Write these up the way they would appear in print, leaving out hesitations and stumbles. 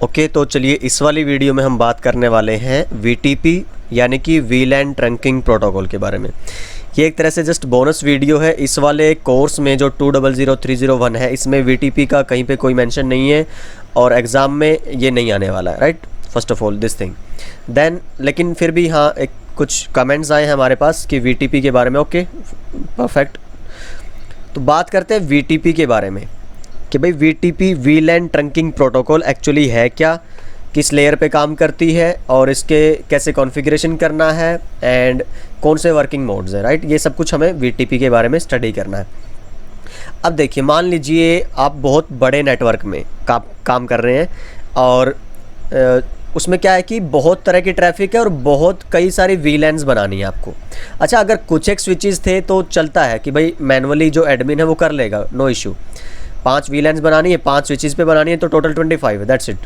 Okay, तो चलिए इस वाली वीडियो में हम बात करने वाले हैं VTP यानी कि वीलैन ट्रंकिंग प्रोटोकॉल के बारे में। ये एक तरह से जस्ट बोनस वीडियो है। इस वाले कोर्स में जो 200301 है इसमें VTP का कहीं पे कोई मेंशन नहीं है और एग्ज़ाम में ये नहीं आने वाला है, right. First of all this thing then, लेकिन फिर भी हाँ एक कुछ कमेंट्स आए हैं हमारे पास कि VTP के बारे में। ओके परफेक्ट, तो बात करते हैं VTP के बारे में कि भाई VTP वीलैन ट्रंकिंग प्रोटोकॉल एक्चुअली है क्या, किस लेयर पे काम करती है और इसके कैसे कॉन्फ़िगरेशन करना है एंड कौन से वर्किंग मोड्स हैं, राइट। ये सब कुछ हमें VTP के बारे में स्टडी करना है। अब देखिए, मान लीजिए आप बहुत बड़े नेटवर्क में काम कर रहे हैं और उसमें क्या है कि बहुत तरह की ट्रैफिक है और बहुत कई सारी वीलैन्स बनानी है आपको। अच्छा, अगर कुछ एक स्विचेस थे तो चलता है कि भाई मैनुअली जो एडमिन है वो कर लेगा, नो इशू। 5 वीलैन्स बनानी है, 5 स्विचेस पे बनानी है तो टोटल 25 है, दैट्स इट।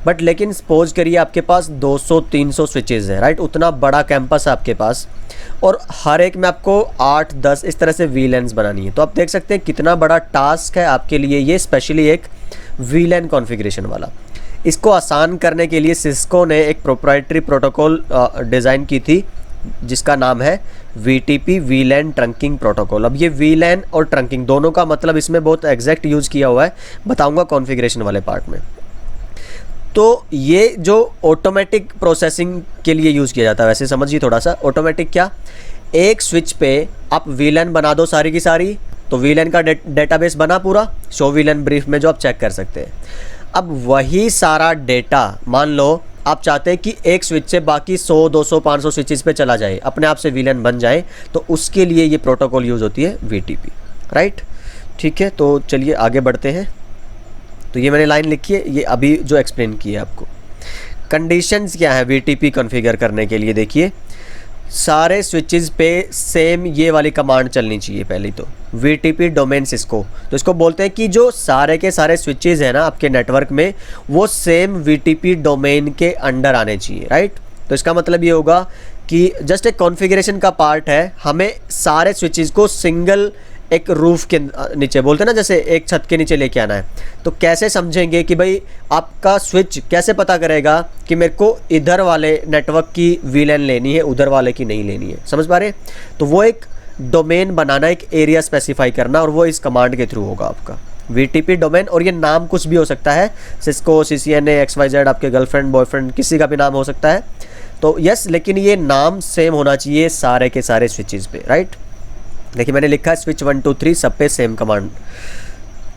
बट लेकिन सपोज करिए आपके पास 200-300 स्विचेस है, राइट। उतना बड़ा कैंपस है आपके पास और हर एक में आपको 8-10 इस तरह से वीलैन्स बनानी है। तो आप देख सकते हैं कितना बड़ा टास्क है आपके लिए ये, स्पेशली एक वीलैन कॉन्फ़िगरेशन वाला। इसको आसान करने के लिए सिस्को ने एक प्रोप्राइटरी प्रोटोकॉल डिज़ाइन की थी जिसका नाम है VTP वीलैन ट्रंकिंग प्रोटोकॉल। अब ये वीलैन और ट्रंकिंग दोनों का मतलब इसमें बहुत एग्जैक्ट यूज़ किया हुआ है, बताऊंगा कॉन्फ़िगरेशन वाले पार्ट में। तो ये जो ऑटोमेटिक प्रोसेसिंग के लिए यूज़ किया जाता है, वैसे समझिए थोड़ा सा। ऑटोमेटिक क्या, एक स्विच पे आप वीलैन बना दो सारी की सारी, तो वीलैन का डेटाबेस बना पूरा, शो वीलैन ब्रीफ में जो आप चेक कर सकते हैं। अब वही सारा डेटा मान लो आप चाहते हैं कि एक स्विच से बाकी 100, 200, 500 स्विचेस पे चला जाए, अपने आप से वीलैन बन जाए, तो उसके लिए ये प्रोटोकॉल यूज़ होती है VTP, राइट। ठीक है, तो चलिए आगे बढ़ते हैं। तो ये मैंने लाइन लिखी है, ये अभी जो एक्सप्लेन की है आपको। कंडीशंस क्या है VTP कॉन्फ़िगर करने के लिए, देखिए सारे स्विचेस पे सेम ये वाली कमांड चलनी चाहिए। पहली तो VTP डोमेन सिस्को, तो इसको बोलते हैं कि जो सारे के सारे स्विचेस हैं ना आपके नेटवर्क में वो सेम VTP डोमेन के अंडर आने चाहिए, राइट। तो इसका मतलब ये होगा कि जस्ट एक कॉन्फ़िगरेशन का पार्ट है, हमें सारे स्विचेस को सिंगल एक रूफ के नीचे, बोलते हैं ना जैसे एक छत के नीचे लेके आना है। तो कैसे समझेंगे कि भाई आपका स्विच कैसे पता करेगा कि मेरे को इधर वाले नेटवर्क की वीलैन लेनी है, उधर वाले की नहीं लेनी है, समझ पा रहे हैं। तो वो एक डोमेन बनाना, एक एरिया स्पेसिफाई करना, और वो इस कमांड के थ्रू होगा आपका VTP डोमेन। और ये नाम कुछ भी हो सकता है, सिस्को, CCNA, XYZ, आपके गर्लफ्रेंड बॉयफ्रेंड किसी का भी नाम हो सकता है। तो यस, लेकिन ये नाम सेम होना चाहिए सारे के सारे स्विचेस पे, राइट। देखिए मैंने लिखा है स्विच 1 2 3 सब पे सेम कमांड।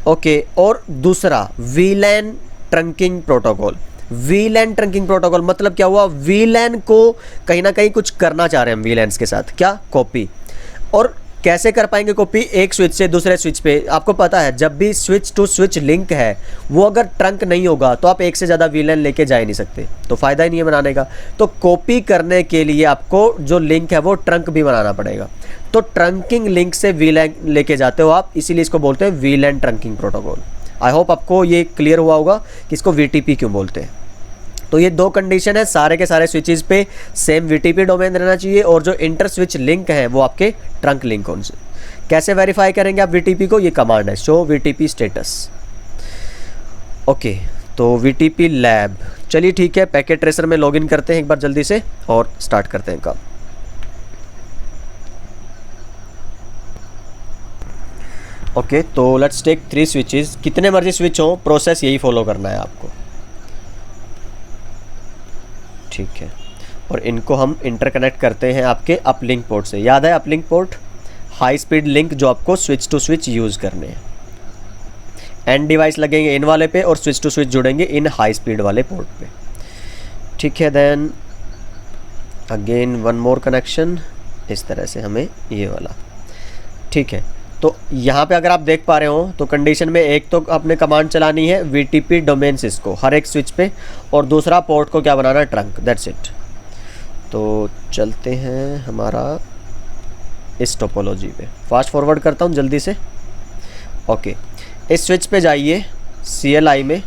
ओके, और दूसरा वीलैन ट्रंकिंग प्रोटोकॉल। वीलैन ट्रंकिंग प्रोटोकॉल मतलब क्या हुआ, वीलैन को कहीं ना कहीं कुछ करना चाह रहे हैं हम वीलैन्स के साथ, क्या, कॉपी। और कैसे कर पाएंगे कॉपी, एक स्विच से दूसरे स्विच पे। आपको पता है जब भी स्विच टू स्विच लिंक है वो अगर ट्रंक नहीं होगा तो आप एक से ज़्यादा वीलैन लेके जा ही नहीं सकते, तो फ़ायदा ही नहीं है बनाने का। तो कॉपी करने के लिए आपको जो लिंक है वो ट्रंक भी बनाना पड़ेगा। तो ट्रंकिंग लिंक से वीलैन लेके जाते हो आप, इसीलिए इसको बोलते हैं वीलैन ट्रंकिंग प्रोटोकॉल। आई होप आपको ये क्लियर हुआ होगा कि इसको VTP क्यों बोलते हैं। तो ये 2 कंडीशन है, सारे के सारे स्विचेस पे सेम VTP डोमेन रहना चाहिए और जो इंटर स्विच लिंक है वो आपके ट्रंक लिंक होने से। कैसे वेरीफाई करेंगे आप VTP को, ये कमांड है शो VTP स्टेटस। ओके, तो VTP लैब, चलिए ठीक है, पैकेट ट्रेसर में लॉगिन करते हैं एक बार जल्दी से और स्टार्ट करते हैं काम। ओके, तो लेट्स टेक 3 स्विचेस, कितने मर्जी स्विच हो, प्रोसेस यही फॉलो करना है आपको, ठीक है। और इनको हम इंटरकनेक्ट करते हैं आपके अपलिंक पोर्ट से। याद है uplink port, high speed link जो आपको स्विच टू स्विच यूज़ करने हैं। एंड डिवाइस लगेंगे इन वाले पे और स्विच टू स्विच जुड़ेंगे इन हाई स्पीड वाले पोर्ट पे, ठीक है। Then again one more connection, इस तरह से हमें ये वाला, ठीक है। तो यहाँ पे अगर आप देख पा रहे हो तो कंडीशन में एक तो आपने कमांड चलानी है VTP डोमेन सिस्को हर एक स्विच पे, और दूसरा पोर्ट को क्या बनाना है, ट्रंक, दैट्स इट। तो चलते हैं हमारा इस टोपोलॉजी पे, फास्ट फॉरवर्ड करता हूँ जल्दी से। ओके, इस स्विच पे जाइए CLI में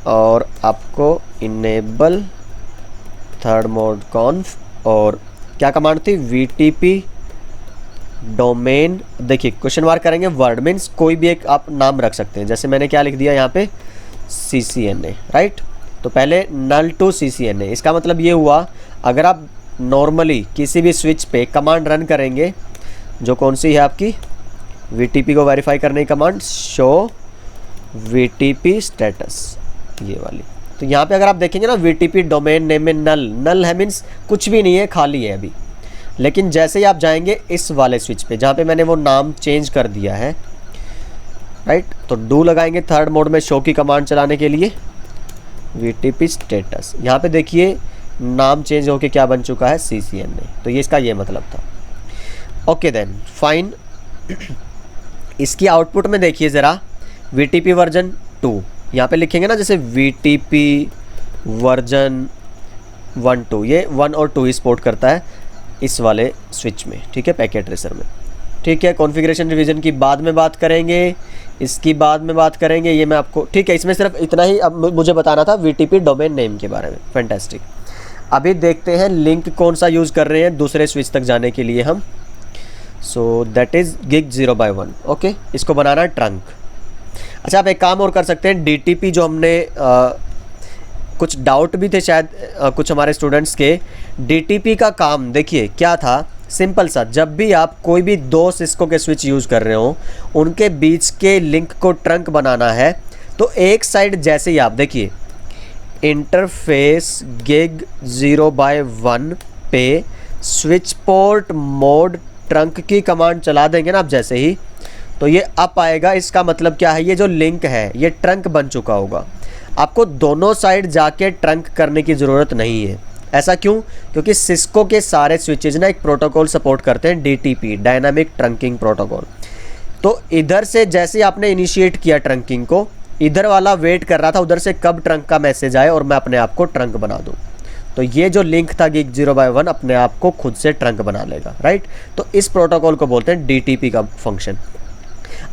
और आपको इनेबल थर्ड मोड कॉन्फ, और क्या कमांड थी, VTP डोमेन। देखिए क्वेश्चन मार्क करेंगे, वर्ड मीन्स कोई भी एक आप नाम रख सकते हैं, जैसे मैंने क्या लिख दिया यहाँ पे, CCNA, राइट। तो पहले नल टू CCNA, इसका मतलब ये हुआ अगर आप नॉर्मली किसी भी स्विच पे कमांड रन करेंगे, जो कौन सी है आपकी VTP को वेरीफाई करने की कमांड, शो VTP स्टेटस, ये वाली। तो यहाँ पे अगर आप देखेंगे ना VTP डोमेन नेम में नल है, मीन्स कुछ भी नहीं है, खाली है अभी। लेकिन जैसे ही आप जाएंगे इस वाले स्विच पे जहाँ पे मैंने वो नाम चेंज कर दिया है, राइट, तो डू लगाएंगे थर्ड मोड में शो की कमांड चलाने के लिए, VTP स्टेटस। यहाँ पे देखिए नाम चेंज होके क्या बन चुका है, CCNA। तो ये इसका ये मतलब था। Okay then fine. इसकी आउटपुट में देखिए ज़रा, VTP वर्जन 2 यहाँ पे लिखेंगे ना, जैसे VTP वर्जन 1 2, ये 1 और 2 ही सपोर्ट करता है इस वाले स्विच में, ठीक है, पैकेट ट्रेसर में। ठीक है, कॉन्फ़िगरेशन रिवीजन की बाद में बात करेंगे, इसकी बाद में बात करेंगे, ये मैं आपको, ठीक है, इसमें सिर्फ इतना ही अब मुझे बताना था VTP डोमेन नेम के बारे में। फैंटास्टिक। अभी देखते हैं लिंक कौन सा यूज़ कर रहे हैं दूसरे स्विच तक जाने के लिए हम। So that is gig 0/1। Okay, इसको बनाना है ट्रंक। अच्छा, आप एक काम और कर सकते हैं, DTP जो हमने कुछ डाउट भी थे शायद कुछ हमारे स्टूडेंट्स के, DTP का काम देखिए क्या था, सिंपल सा, जब भी आप कोई भी दो सिस्को के स्विच यूज़ कर रहे हो उनके बीच के लिंक को ट्रंक बनाना है, तो एक साइड जैसे ही आप देखिए इंटरफेस गिग 0/1 पे स्विच पोर्ट मोड ट्रंक की कमांड चला देंगे ना आप जैसे ही, तो ये अप आएगा। इसका मतलब क्या है, ये जो लिंक है ये ट्रंक बन चुका होगा। आपको दोनों साइड जाके ट्रंक करने की ज़रूरत नहीं है। ऐसा क्यों? क्योंकि सिस्को के सारे स्विचेज ना एक प्रोटोकॉल सपोर्ट करते हैं, DTP, डायनामिक ट्रंकिंग प्रोटोकॉल। तो इधर से जैसे आपने इनिशिएट किया ट्रंकिंग को, इधर वाला वेट कर रहा था उधर से कब ट्रंक का मैसेज आए और मैं अपने आप को ट्रंक बना दूँ। तो ये जो लिंक था गिग 0/1 अपने आप को खुद से ट्रंक बना लेगा, राइट। तो इस प्रोटोकॉल को बोलते हैं DTP का फंक्शन।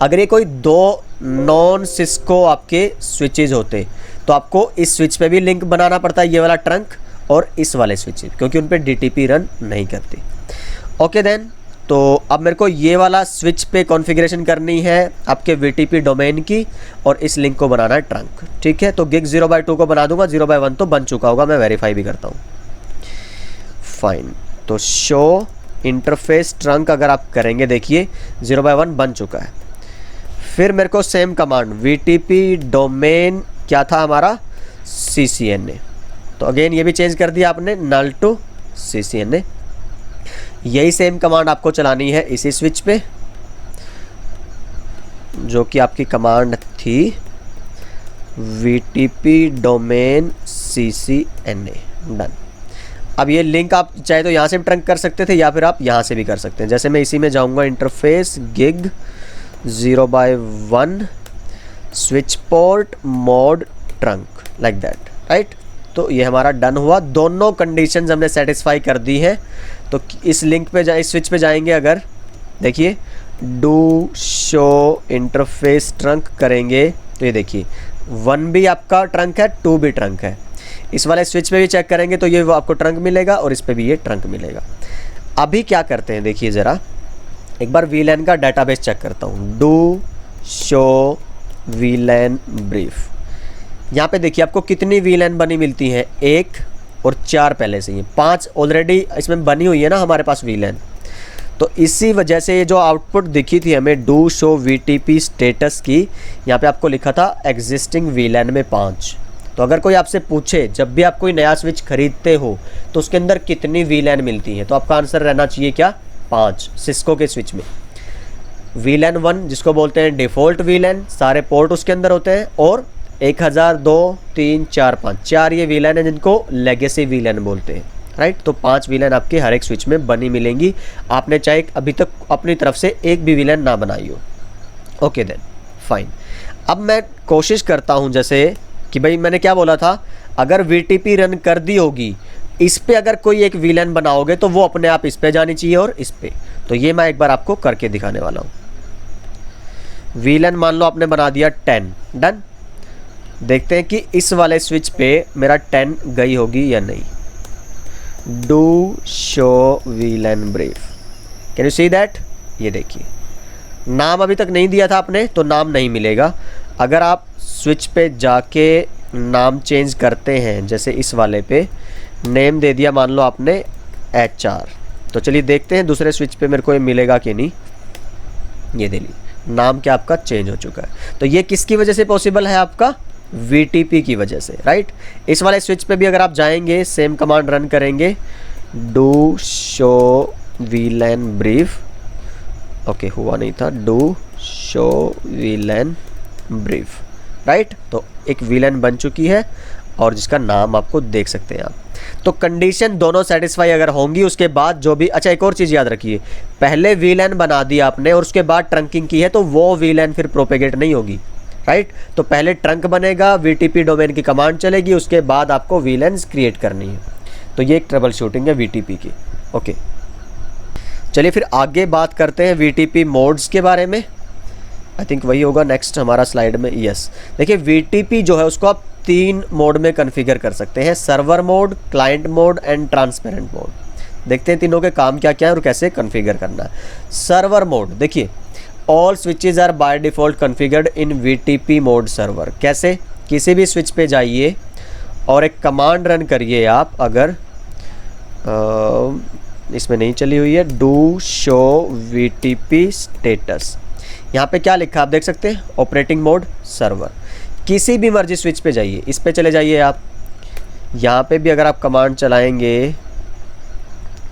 अगर ये कोई दो नॉन सिस्को आपके स्विचेज होते तो आपको इस स्विच पे भी लिंक बनाना पड़ता है, ये वाला ट्रंक, और इस वाले स्विच, क्योंकि उन पे DTP रन नहीं करती। ओके देन, तो अब मेरे को ये वाला स्विच पे कॉन्फ़िगरेशन करनी है आपके VTP डोमेन की, और इस लिंक को बनाना है ट्रंक। ठीक है, तो गिग 0/2 को बना दूंगा, 0/1 तो बन चुका होगा, मैं वेरीफाई भी करता हूँ। फाइन, तो शो इंटरफेस ट्रंक अगर आप करेंगे, देखिए 0/1 बन चुका है। फिर मेरे को सेम कमांड VTP डोमेन क्या था हमारा, CCNA। तो अगेन ये भी चेंज कर दिया आपने, नल टू CCNA। यही सेम कमांड आपको चलानी है इसी स्विच पे, जो कि आपकी कमांड थी VTP डोमेन CCNA। डन। अब ये लिंक आप चाहे तो यहाँ से भी ट्रंक कर सकते थे या फिर आप यहाँ से भी कर सकते हैं। जैसे मैं इसी में जाऊँगा, interface gig 0/1 switch port mode trunk, like that, right. तो ये हमारा डन हुआ, दोनों कंडीशंस हमने सेटिस्फाई कर दी हैं। तो इस लिंक पे इस स्विच पे जाएंगे, अगर देखिए डू शो इंटरफेस ट्रंक करेंगे तो ये देखिए 1 भी आपका ट्रंक है, 2 भी ट्रंक है। इस वाले स्विच पे भी चेक करेंगे तो ये वो आपको ट्रंक मिलेगा, और इस पे भी ये ट्रंक मिलेगा। अभी क्या करते हैं, देखिए ज़रा एक बार VLAN का डाटाबेस चेक करता हूँ, डू शो VLAN ब्रीफ। यहाँ पे देखिए आपको कितनी VLAN बनी मिलती हैं, 1 और 4 पहले से ही, 5 ऑलरेडी इसमें बनी हुई है ना हमारे पास VLAN। तो इसी वजह से ये जो आउटपुट दिखी थी हमें डू शो VTP स्टेटस की, यहाँ पे आपको लिखा था एग्जिस्टिंग VLAN में 5। तो अगर कोई आपसे पूछे जब भी आप कोई नया स्विच खरीदते हो तो उसके अंदर कितनी VLAN मिलती है, तो आपका आंसर रहना चाहिए क्या, 5। सिस्को के स्विच में VLAN 1 जिसको बोलते हैं डिफ़ॉल्ट VLAN, सारे पोर्ट उसके अंदर होते हैं, और 1000, 2, 3, 4, 5, 4 ये VLAN है जिनको लेगेसी VLAN बोलते हैं, राइट। तो 5 VLAN आपके हर एक स्विच में बनी मिलेंगी, आपने चाहे अभी तक अपनी तरफ से एक भी VLAN ना बनाई हो। Okay then fine. अब मैं कोशिश करता हूँ, जैसे कि भाई मैंने क्या बोला था, अगर VTP रन कर दी होगी, इस पे अगर कोई एक VLAN बनाओगे तो वो अपने आप इस पे जानी चाहिए और इस पे। तो ये मैं एक बार आपको करके दिखाने वाला हूँ। VLAN मान लो आपने बना दिया 10, डन। देखते हैं कि इस वाले स्विच पे मेरा 10 गई होगी या नहीं। Do show VLAN brief, can you see that. ये देखिए नाम अभी तक नहीं दिया था आपने, तो नाम नहीं मिलेगा। अगर आप स्विच पे जाके नाम चेंज करते हैं, जैसे इस वाले पे नेम दे दिया मान लो आपने HR, तो चलिए देखते हैं दूसरे स्विच पे मेरे को ये मिलेगा कि नहीं। ये दे ली, नाम क्या आपका चेंज हो चुका है। तो ये किसकी वजह से पॉसिबल है, आपका VTP की वजह से, राइट। इस वाले स्विच पे भी अगर आप जाएंगे, सेम कमांड रन करेंगे, do show VLAN brief, okay हुआ नहीं था, do show VLAN brief, right. तो एक VLAN बन चुकी है और जिसका नाम आपको देख सकते हैं आप। तो कंडीशन दोनों सेटिस्फाई अगर होंगी, उसके बाद जो भी, अच्छा एक और चीज़ याद रखिए, पहले VLAN बना दिया आपने और उसके बाद ट्रंकिंग की है, तो वो VLAN फिर प्रोपेगेट नहीं होगी, राइट। तो पहले ट्रंक बनेगा, VTP डोमेन की कमांड चलेगी, उसके बाद आपको VLANs क्रिएट करनी है। तो ये एक ट्रबल शूटिंग है VTP की, ओके। चलिए फिर आगे बात करते हैं VTP मोड्स के बारे में। आई थिंक वही होगा नेक्स्ट हमारा स्लाइड में, यस। देखिए VTP जो है उसको आप 3 मोड में कॉन्फ़िगर कर सकते हैं, server mode, client mode and transparent mode. देखते हैं तीनों के काम क्या क्या है और कैसे कॉन्फ़िगर करना है। सर्वर मोड, देखिए all switches are by default configured in VTP mode server. कैसे, किसी भी स्विच पे जाइए और एक कमांड रन करिए आप, अगर इसमें नहीं चली हुई है, डू शो VTP स्टेटस। यहाँ पे क्या लिखा आप देख सकते हैं, ऑपरेटिंग मोड सर्वर। किसी भी मर्जी स्विच पे जाइए, इस पे चले जाइए आप, यहाँ पे भी अगर आप कमांड चलाएंगे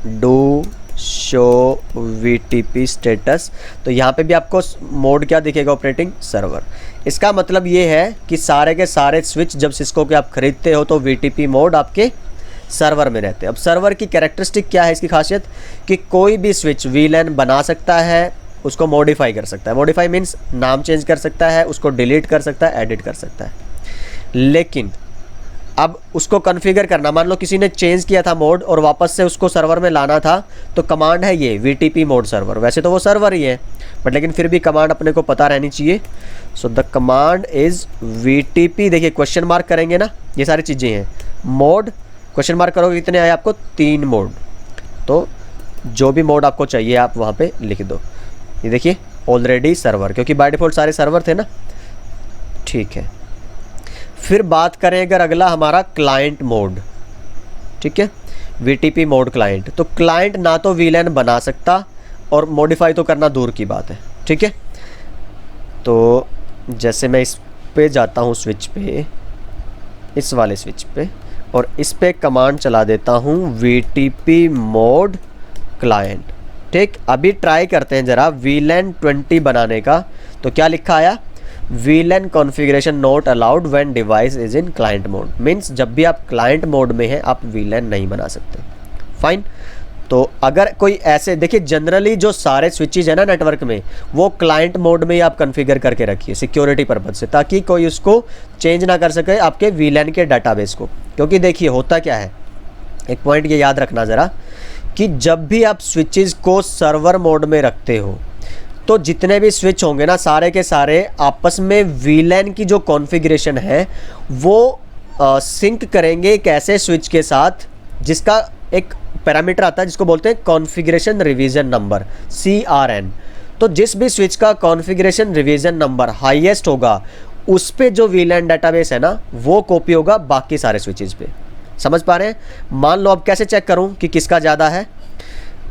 डू शो VTP स्टेटस, तो यहाँ पे भी आपको मोड क्या दिखेगा, ऑपरेटिंग सर्वर। इसका मतलब ये है कि सारे के सारे स्विच जब सिस्को के आप खरीदते हो तो VTP मोड आपके सर्वर में रहते हैं। अब सर्वर की कैरेक्टरिस्टिक क्या है, इसकी खासियत कि कोई भी स्विच VLAN बना सकता है, उसको मॉडिफाई कर सकता है। मॉडिफाई मीन्स नाम चेंज कर सकता है, उसको डिलीट कर सकता है, एडिट कर सकता है। लेकिन अब उसको कॉन्फ़िगर करना, मान लो किसी ने चेंज किया था मोड और वापस से उसको सर्वर में लाना था, तो कमांड है ये VTP मोड सर्वर। वैसे तो वो सर्वर ही है बट लेकिन फिर भी कमांड अपने को पता रहनी चाहिए। So the command is VTP, देखिए क्वेश्चन मार्क करेंगे ना, ये सारी चीज़ें हैं। मोड क्वेश्चन मार्क करोगे, कितने आए आपको, 3 मोड। तो जो भी मोड आपको चाहिए आप वहाँ पे लिख दो। ये देखिए ऑलरेडी सर्वर, क्योंकि बाय डिफ़ॉल्ट सारे सर्वर थे ना, ठीक है। फिर बात करें अगर अगला हमारा क्लाइंट मोड, ठीक है, VTP मोड क्लाइंट। तो क्लाइंट ना तो VLAN बना सकता और मॉडिफाई तो करना दूर की बात है, ठीक है। तो जैसे मैं इस पे जाता हूँ स्विच पे, इस वाले स्विच पे, और इस पे कमांड चला देता हूँ VTP मोड क्लाइंट, ठीक। अभी ट्राई करते हैं ज़रा VLAN 20 बनाने का, तो क्या लिखा आया, VLAN configuration not allowed when device is in client mode. Means जब भी आप क्लाइंट मोड में हैं आप VLAN नहीं बना सकते, फाइन। तो अगर कोई ऐसे, देखिए जनरली जो सारे स्विचेज है ना नेटवर्क में, वो क्लाइंट मोड में ही आप कॉन्फ़िगर करके रखिए सिक्योरिटी पर्पज़ से, ताकि कोई उसको चेंज ना कर सके आपके VLAN के डाटाबेस को। क्योंकि देखिए होता क्या है, एक पॉइंट ये याद रखना ज़रा, कि जब भी आप स्विचेस को सर्वर मोड में रखते हो तो जितने भी स्विच होंगे ना, सारे के सारे आपस में VLAN की जो कॉन्फ़िगरेशन है वो सिंक करेंगे एक ऐसे स्विच के साथ जिसका एक पैरामीटर आता है जिसको बोलते हैं कॉन्फ़िगरेशन रिवीजन नंबर, CRN। तो जिस भी स्विच का कॉन्फ़िगरेशन रिवीजन नंबर हाईएस्ट होगा, उस पे जो VLAN डाटाबेस है ना, वो कॉपी होगा बाकी सारे स्विचेस पे। समझ पा रहे हैं? मान लो अब कैसे चेक करूं कि किसका ज़्यादा है।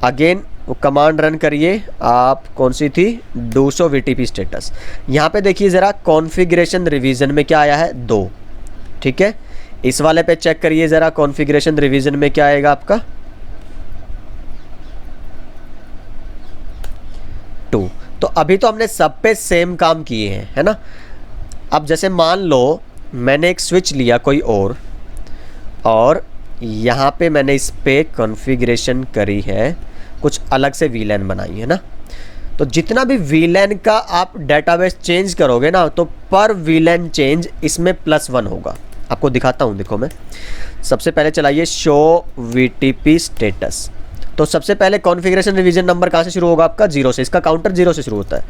अगेन वो कमांड रन करिए आप, कौन सी थी, डू शो VTP स्टेटस। यहाँ पे देखिए ज़रा कॉन्फ़िगरेशन रिवीजन में क्या आया है, 2, ठीक है। इस वाले पे चेक करिए ज़रा कॉन्फ़िगरेशन रिवीजन में क्या आएगा आपका, 2। तो अभी तो हमने सब पे सेम काम किए हैं, है ना। अब जैसे मान लो मैंने एक स्विच लिया कोई और यहाँ पे मैंने इस पे कॉन्फ़िगरेशन करी है, कुछ अलग से VLAN बनाई है ना। तो जितना भी VLAN का आप डेटाबेस चेंज करोगे ना, तो पर VLAN चेंज इसमें +1 होगा। आपको दिखाता हूँ, देखो मैं सबसे पहले चलाइए शो VTP स्टेटस। तो सबसे पहले कॉन्फ़िगरेशन रिवीजन नंबर कहाँ से शुरू होगा आपका, 0 से। इसका काउंटर 0 से शुरू होता है,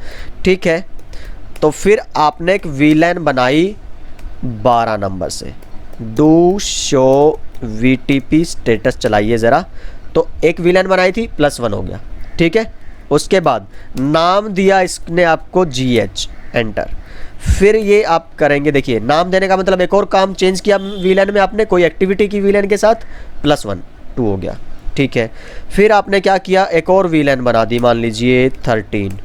ठीक है। तो फिर आपने एक VLAN बनाई 12 नंबर से, डू शो VTP स्टेटस चलाइए ज़रा। तो एक VLAN बनाई थी, +1 हो गया, ठीक है। उसके बाद नाम दिया इसने आपको GH, एंटर। फिर ये आप करेंगे, देखिए नाम देने का मतलब एक और काम चेंज किया वीलैन में आपने, कोई एक्टिविटी की वीलैन के साथ, +1 2 हो गया, ठीक है। फिर आपने क्या किया, एक और वीलैन बना दी, मान लीजिए 13।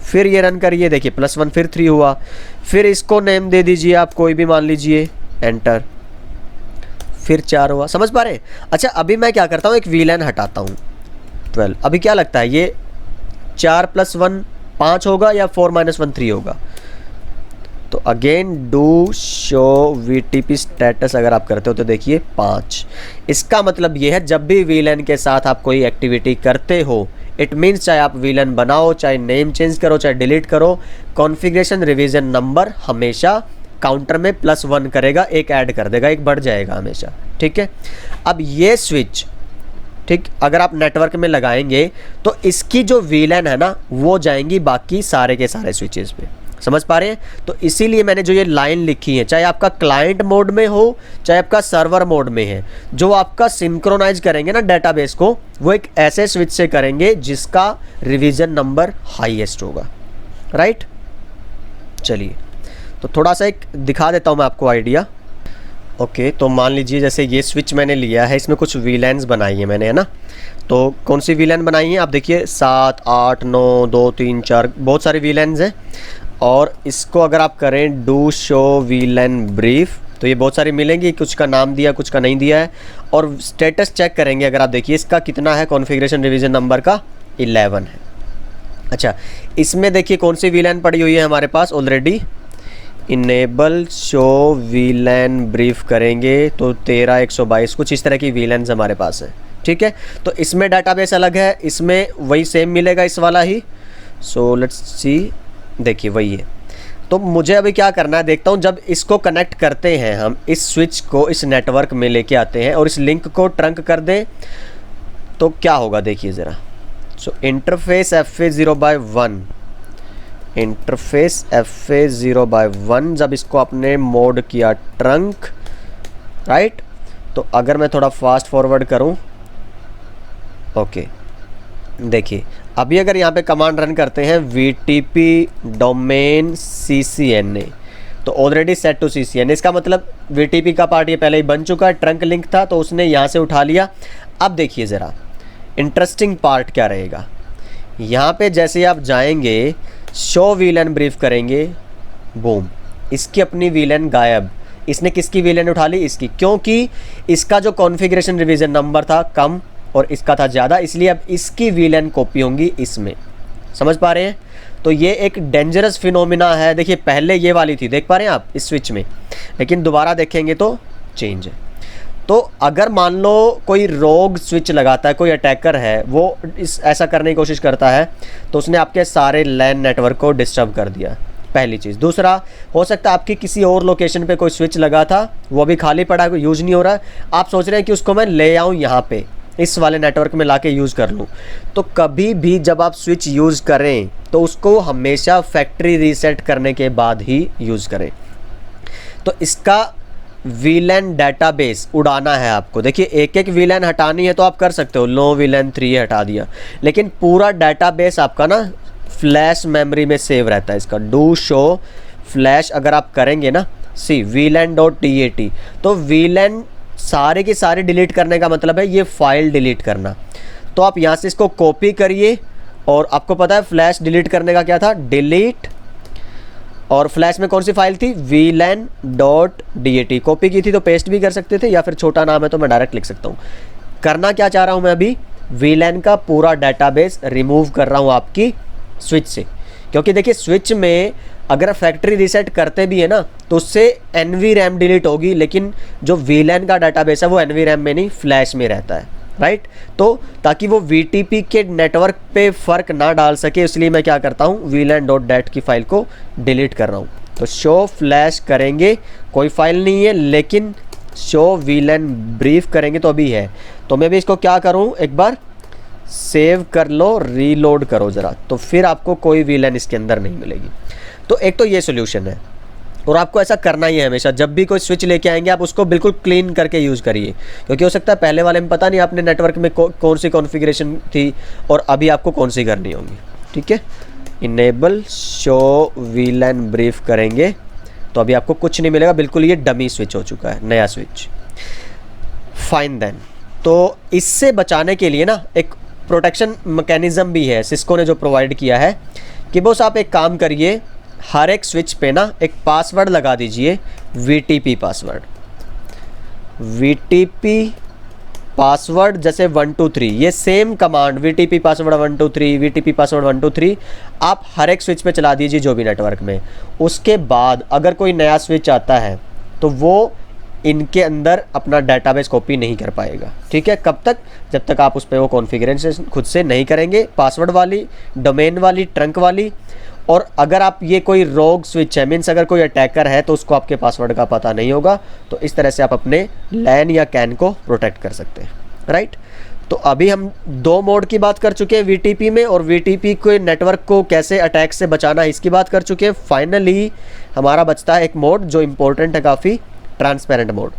फिर ये रन करिए, देखिए +1 फिर 3 हुआ। फिर इसको नेम दे दीजिए आप कोई भी, मान लीजिए एंटर, फिर 4 हुआ। समझ पा रहे हैं? अच्छा अभी मैं क्या करता हूँ, एक वीलैन हटाता हूँ 12। अभी क्या लगता है ये 4 + 1 5 होगा या 4 - 1 3 होगा? तो again do show VTP status अगर आप करते हो तो देखिए 5। इसका मतलब ये है जब भी वीलन के साथ आप कोई एक्टिविटी करते हो, इट मीन्स चाहे आप वीलन बनाओ, चाहे नेम चेंज करो, चाहे डिलीट करो, कॉन्फ़िगरेशन रिवीजन नंबर हमेशा काउंटर में +1 करेगा, एक ऐड कर देगा, एक बढ़ जाएगा हमेशा, ठीक है। अब ये स्विच, ठीक, अगर आप नेटवर्क में लगाएंगे तो इसकी जो वीलन है ना वो जाएंगी बाकी सारे के सारे स्विचेस पे। समझ पा रहे हैं? तो इसीलिए मैंने जो ये लाइन लिखी है, चाहे आपका क्लाइंट मोड में हो चाहे आपका सर्वर मोड में है, जो आपका सिंक्रोनाइज करेंगे ना डेटाबेस को, वो एक ऐसे स्विच से करेंगे जिसका रिवीजन नंबर हाईएस्ट होगा, राइट। चलिए तो थोड़ा सा एक दिखा देता हूँ मैं आपको आइडिया। ओके, तो मान लीजिए जैसे ये स्विच मैंने लिया है, इसमें कुछ वीलैन्स बनाई है मैंने, है ना। तो कौन सी वीलैन बनाई है आप देखिए, 7 8 9 2 3 4, बहुत सारी वीलैन्स हैं। और इसको अगर आप करें डू शो वीलैन ब्रीफ, तो ये बहुत सारी मिलेंगी, कुछ का नाम दिया कुछ का नहीं दिया है। और स्टेटस चेक करेंगे अगर आप देखिए इसका कितना है, कॉन्फ़िगरेशन रिवीजन नंबर का 11 है। अच्छा, इसमें देखिए कौन सी वीलैन पड़ी हुई है हमारे पास ऑलरेडी, इनेबल शो वीलैन ब्रीफ करेंगे तो 13 122 कुछ इस तरह की वीलैन्स हमारे पास है, ठीक है। तो इसमें डाटाबेस अलग है, इसमें वही सेम मिलेगा इस वाला ही। सो लेट्स सी, देखिए वही है। तो मुझे अभी क्या करना है, देखता हूँ जब इसको कनेक्ट करते हैं हम, इस स्विच को इस नेटवर्क में लेके आते हैं और इस लिंक को ट्रंक कर दें तो क्या होगा देखिए ज़रा। सो इंटरफेस FA0/1, इंटरफेस FA0/1, जब इसको आपने मोड किया ट्रंक, राइट। तो अगर मैं थोड़ा फास्ट फॉरवर्ड करूं, ओके, देखिए अभी अगर यहाँ पे कमांड रन करते हैं VTP डोमेन CCNA, तो ऑलरेडी सेट टू CCNA, इसका मतलब VTP का पार्ट ये पहले ही बन चुका है, ट्रंक लिंक था तो उसने यहाँ से उठा लिया। अब देखिए ज़रा इंटरेस्टिंग पार्ट क्या रहेगा, यहाँ पे जैसे आप जाएंगे शो वीलन ब्रीफ करेंगे, बूम, इसकी अपनी वीलन गायब। इसने किसकी वीलन उठा ली, इसकी, क्योंकि इसका जो कॉन्फ़िगरेशन रिवीजन नंबर था कम और इसका था ज़्यादा, इसलिए अब इसकी वीलन कॉपी होंगी इसमें। समझ पा रहे हैं? तो ये एक डेंजरस फिनोमिना है। देखिए पहले ये वाली थी, देख पा रहे हैं आप इस स्विच में, लेकिन दोबारा देखेंगे तो चेंज है। तो अगर मान लो कोई रोग स्विच लगाता है, कोई अटैकर है, वो ऐसा करने की कोशिश करता है, तो उसने आपके सारे लैन नेटवर्क को डिस्टर्ब कर दिया, पहली चीज़। दूसरा, हो सकता है आपकी किसी और लोकेशन पे कोई स्विच लगा था, वो भी खाली पड़ा है, कोई यूज़ नहीं हो रहा है, आप सोच रहे हैं कि उसको मैं ले आऊँ यहाँ पे इस वाले नेटवर्क में लाके यूज़ कर लूँ। तो कभी भी जब आप स्विच यूज़ करें तो उसको हमेशा फैक्ट्री रीसेट करने के बाद ही यूज़ करें। तो इसका वीलैन डाटाबेस उड़ाना है आपको। देखिए एक एक वीलैन हटानी है तो आप कर सकते हो, लो वीलैन 3 हटा दिया, लेकिन पूरा डाटाबेस आपका ना फ्लैश मेमोरी में सेव रहता है। इसका डू शो फ्लैश अगर आप करेंगे ना, सी VLAN.dat, तो VLAN सारे के सारे डिलीट करने का मतलब है ये फाइल डिलीट करना। तो आप यहाँ से इसको कॉपी करिए, और आपको पता है फ्लैश डिलीट करने का क्या था, डिलीट, और फ्लैश में कौन सी फाइल थी, VLAN.dat। कॉपी की थी तो पेस्ट भी कर सकते थे, या फिर छोटा नाम है तो मैं डायरेक्ट लिख सकता हूँ। करना क्या चाह रहा हूँ मैं अभी, VLAN का पूरा डाटाबेस रिमूव कर रहा हूँ आपकी स्विच से, क्योंकि देखिए स्विच में अगर फैक्ट्री रीसेट करते भी है ना तो उससे NVRAM डिलीट होगी, लेकिन जो VLAN का डाटाबेस है वो NVRAM में नहीं, फ्लैश में रहता है, राइट। तो ताकि वो VTP के नेटवर्क पे फ़र्क ना डाल सके, इसलिए मैं क्या करता हूँ, VLAN.dat की फ़ाइल को डिलीट कर रहा हूँ। तो शो फ्लैश करेंगे, कोई फाइल नहीं है, लेकिन शो VLAN ब्रीफ करेंगे तो अभी है। तो मैं भी इसको क्या करूँ, एक बार सेव कर लो, रीलोड करो ज़रा, तो फिर आपको कोई VLAN इसके अंदर नहीं मिलेगी। तो एक तो ये सोल्यूशन है, और आपको ऐसा करना ही है हमेशा। जब भी कोई स्विच लेके आएंगे आप उसको बिल्कुल क्लीन करके यूज़ करिए, क्योंकि हो सकता है पहले वाले में पता नहीं आपने नेटवर्क में कौन सी कॉन्फ़िगरेशन थी और अभी आपको कौन सी करनी होगी, ठीक है। इनेबल शो वीलैन ब्रीफ करेंगे तो अभी आपको कुछ नहीं मिलेगा, बिल्कुल ये डमी स्विच हो चुका है, नया स्विच। फाइन देन, तो इससे बचाने के लिए ना एक प्रोटेक्शन मैकेनिज़्म भी है सिस्को ने जो प्रोवाइड किया है कि बॉस आप एक काम करिए, हर एक स्विच पे ना एक पासवर्ड लगा दीजिए, VTP पासवर्ड। VTP पासवर्ड जैसे 123, ये same command VTP password 123, VTP password 123 आप हर एक स्विच पे चला दीजिए जो भी नेटवर्क में। उसके बाद अगर कोई नया स्विच आता है तो वो इनके अंदर अपना डेटाबेस कॉपी नहीं कर पाएगा, ठीक है। कब तक? जब तक आप उस पर वो कॉन्फ़िगरेशन खुद से नहीं करेंगे, पासवर्ड वाली, डोमेन वाली, ट्रंक वाली। और अगर आप ये कोई रोग स्विच है, मीन्स अगर कोई अटैकर है तो उसको आपके पासवर्ड का पता नहीं होगा, तो इस तरह से आप अपने लैन या कैन को प्रोटेक्ट कर सकते हैं, राइट। तो अभी हम दो मोड की बात कर चुके हैं VTP में, और VTP के नेटवर्क को कैसे अटैक से बचाना है इसकी बात कर चुके हैं। फाइनली हमारा बचता है एक मोड जो इम्पोर्टेंट है काफ़ी, ट्रांसपेरेंट मोड।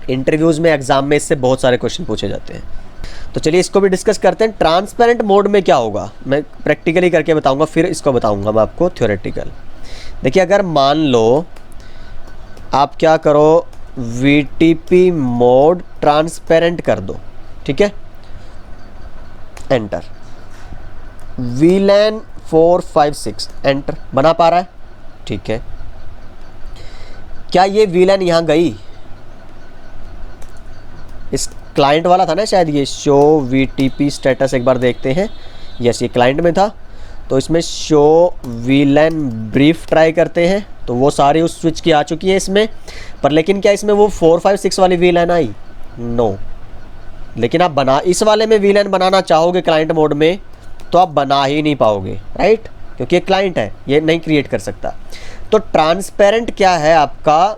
इंटरव्यूज़ में, एग्जाम में इससे बहुत सारे क्वेश्चन पूछे जाते हैं, तो चलिए इसको भी डिस्कस करते हैं। ट्रांसपेरेंट मोड में क्या होगा मैं प्रैक्टिकली करके बताऊंगा, फिर इसको बताऊंगा मैं आपको थ्योरेटिकल। देखिए अगर मान लो आप क्या करो, VTP मोड ट्रांसपेरेंट कर दो, ठीक है, एंटर। VLAN 456 एंटर, बना पा रहा है, ठीक है। क्या ये VLAN यहाँ गई? इस क्लाइंट वाला था ना शायद, ये शो VTP स्टेटस एक बार देखते हैं। यस, ये क्लाइंट में था, तो इसमें शो VLAN ब्रीफ ट्राई करते हैं, तो वो सारी उस स्विच की आ चुकी है इसमें। पर लेकिन क्या इसमें वो 456 वाली VLAN आई? नो। लेकिन आप इस वाले में VLAN बनाना चाहोगे क्लाइंट मोड में तो आप बना ही नहीं पाओगे, राइट, क्योंकि ये क्लाइंट है, ये नहीं क्रिएट कर सकता। तो ट्रांसपेरेंट क्या है आपका,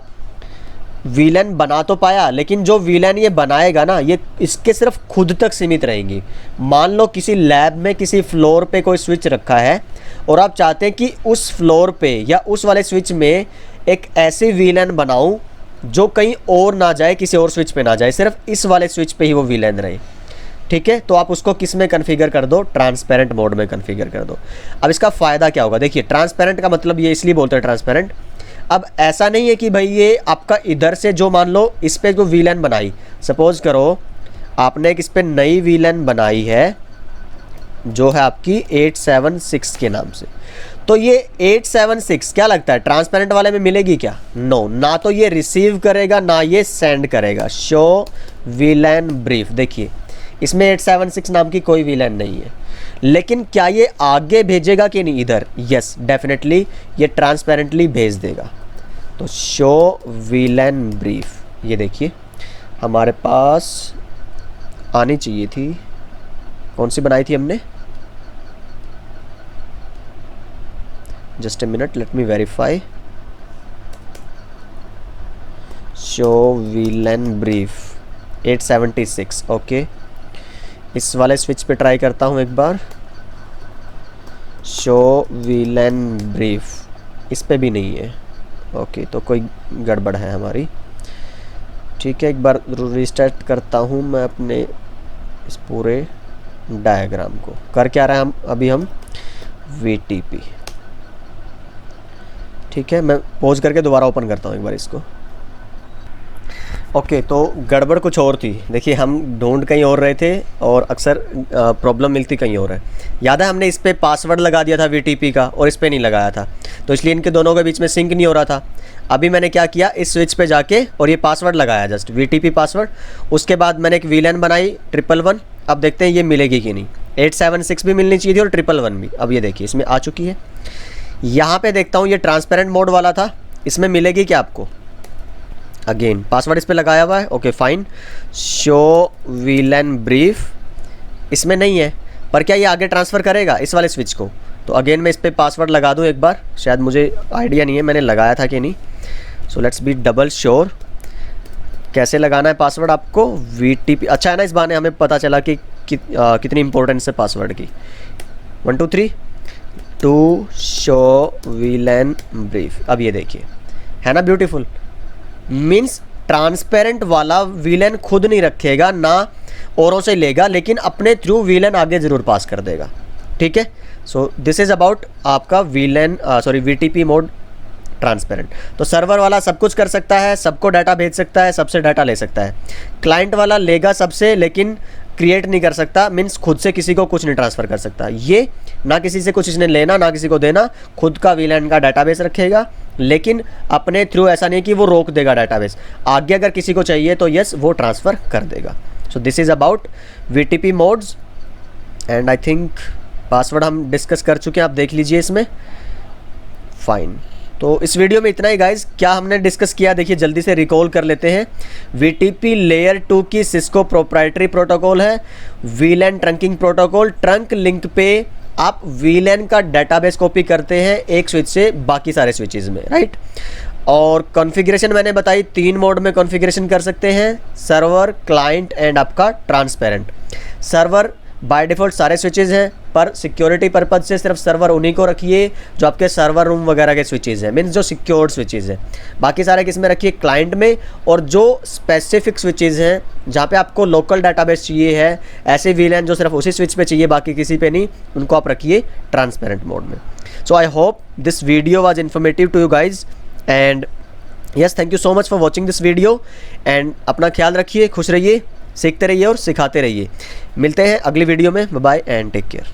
VLAN बना तो पाया, लेकिन जो VLAN ये बनाएगा ना, ये इसके सिर्फ खुद तक सीमित रहेंगी। मान लो किसी लैब में किसी फ्लोर पे कोई स्विच रखा है और आप चाहते हैं कि उस फ्लोर पे या उस वाले स्विच में एक ऐसी VLAN बनाऊं जो कहीं और ना जाए, किसी और स्विच पे ना जाए, सिर्फ इस वाले स्विच पे ही वो VLAN रहे, ठीक है। तो आप उसको किस में कन्फिगर कर दो? ट्रांसपेरेंट मोड में कन्फिगर कर दो। अब इसका फ़ायदा क्या होगा? देखिए ट्रांसपेरेंट का मतलब ये इसलिए बोलते हैं ट्रांसपेरेंट, अब ऐसा नहीं है कि भाई ये आपका इधर से जो मान लो इस पर जो VLAN बनाई, सपोज करो आपने एक इस पर नई VLAN बनाई है जो है आपकी 876 के नाम से, तो ये 876 क्या लगता है ट्रांसपेरेंट वाले में मिलेगी क्या? नो, ना तो ये रिसीव करेगा ना ये सेंड करेगा। शो VLAN ब्रीफ, देखिए इसमें 876 नाम की कोई VLAN नहीं है, लेकिन क्या ये आगे भेजेगा कि नहीं इधर? यस, डेफिनेटली ये ट्रांसपेरेंटली भेज देगा। तो शो VLAN ब्रीफ, ये देखिए हमारे पास आनी चाहिए थी, कौन सी बनाई थी हमने? Just a minute, let me verify. Show VLAN brief 876, okay. इस वाले स्विच पे ट्राई करता हूँ एक बार। शो VLAN ब्रीफ, इस पे भी नहीं है, ओके, तो कोई गड़बड़ है हमारी, ठीक है। एक बार रिस्टार्ट करता हूँ मैं अपने इस पूरे डायग्राम को। कर क्या रहे हैं हम अभी? हम VTP, ठीक है। मैं पॉज करके दोबारा ओपन करता हूँ एक बार इसको। ओके, तो गड़बड़ कुछ और थी। देखिए हम ढूंढ कहीं और रहे थे और अक्सर प्रॉब्लम मिलती कहीं और है। याद है हमने इस पर पासवर्ड लगा दिया था VTP का और इस पर नहीं लगाया था, तो इसलिए इनके दोनों के बीच में सिंक नहीं हो रहा था। अभी मैंने क्या किया, इस स्विच पे जाके और ये पासवर्ड लगाया, जस्ट VTP पासवर्ड। उसके बाद मैंने एक VLAN बनाई 111। अब देखते हैं ये मिलेगी कि नहीं। 876 भी मिलनी चाहिए थी और 111 भी। अब ये देखिए इसमें आ चुकी है। यहाँ पे देखता हूँ ये ट्रांसपेरेंट मोड वाला था, इसमें मिलेगी क्या आपको? अगेन पासवर्ड इस पे लगाया हुआ है, okay fine. Show VLAN brief, इसमें नहीं है, पर क्या ये आगे ट्रांसफ़र करेगा इस वाले स्विच को? तो अगेन मैं इस पर पासवर्ड लगा दूँ एक बार, शायद मुझे आइडिया नहीं है मैंने लगाया था कि नहीं। So let's be double sure. कैसे लगाना है पासवर्ड आपको? VTP, अच्छा है ना, इस बहाने हमें पता चला कि कितनी इंपॉर्टेंस है पासवर्ड की। 1 2 3 टू शो VLAN ब्रीफ। अब ये देखिए है ना ब्यूटीफुल, मीन्स ट्रांसपेरेंट वाला VLAN खुद नहीं रखेगा ना औरों से लेगा, लेकिन अपने थ्रू VLAN आगे ज़रूर पास कर देगा। ठीक है। सो दिस इज़ अबाउट आपका VTP मोड ट्रांसपेरेंट। तो सर्वर वाला सब कुछ कर सकता है, सबको डाटा भेज सकता है, सबसे डाटा ले सकता है। क्लाइंट वाला लेगा सबसे, लेकिन क्रिएट नहीं कर सकता, मीन्स खुद से किसी को कुछ नहीं ट्रांसफ़र कर सकता। ये ना किसी से कुछ इसने लेना ना किसी को देना, खुद का VLAN का डाटाबेस रखेगा, लेकिन अपने थ्रू ऐसा नहीं कि वो रोक देगा डाटाबेस, आगे अगर किसी को चाहिए तो यस वो ट्रांसफ़र कर देगा। So this is about VTP modes and I think password हम डिस्कस कर चुके हैं, आप देख लीजिए इसमें। फाइन, तो इस वीडियो में इतना ही गाइज। क्या हमने डिस्कस किया देखिए जल्दी से रिकॉल कर लेते हैं। VTP लेयर 2 की सिस्को प्रोप्राइटरी प्रोटोकॉल है, VLAN trunking protocol. Trunk link पे आप VLAN का डाटाबेस कॉपी करते हैं एक स्विच से बाकी सारे स्विचेस में, राइट। और कॉन्फ़िगरेशन मैंने बताई 3 मोड में कॉन्फ़िगरेशन कर सकते हैं, सर्वर, क्लाइंट एंड आपका ट्रांसपेरेंट। सर्वर बाय डिफ़ॉल्ट सारे स्विचेज़ हैं, पर सिक्योरिटी पर्पज़ से सिर्फ सर्वर उन्हीं को रखिए जो आपके सर्वर रूम वगैरह के स्विचेज़ हैं, मीन्स जो सिक्योर्ड स्विचेज़ हैं। बाकी सारे किस में रखिए, क्लाइंट में। और जो स्पेसिफिक स्विचेज़ हैं जहाँ पे आपको लोकल डाटाबेस चाहिए है, ऐसे VLAN जो सिर्फ उसी स्विच पे चाहिए बाकी किसी पे नहीं, उनको आप रखिए ट्रांसपेरेंट मोड में। So I hope this video was informative to you guys and yes, thank you so much for watching this video and अपना ख्याल रखिए, खुश रहिए, सीखते रहिए और सिखाते रहिए। मिलते हैं अगली वीडियो में, bye bye and take care.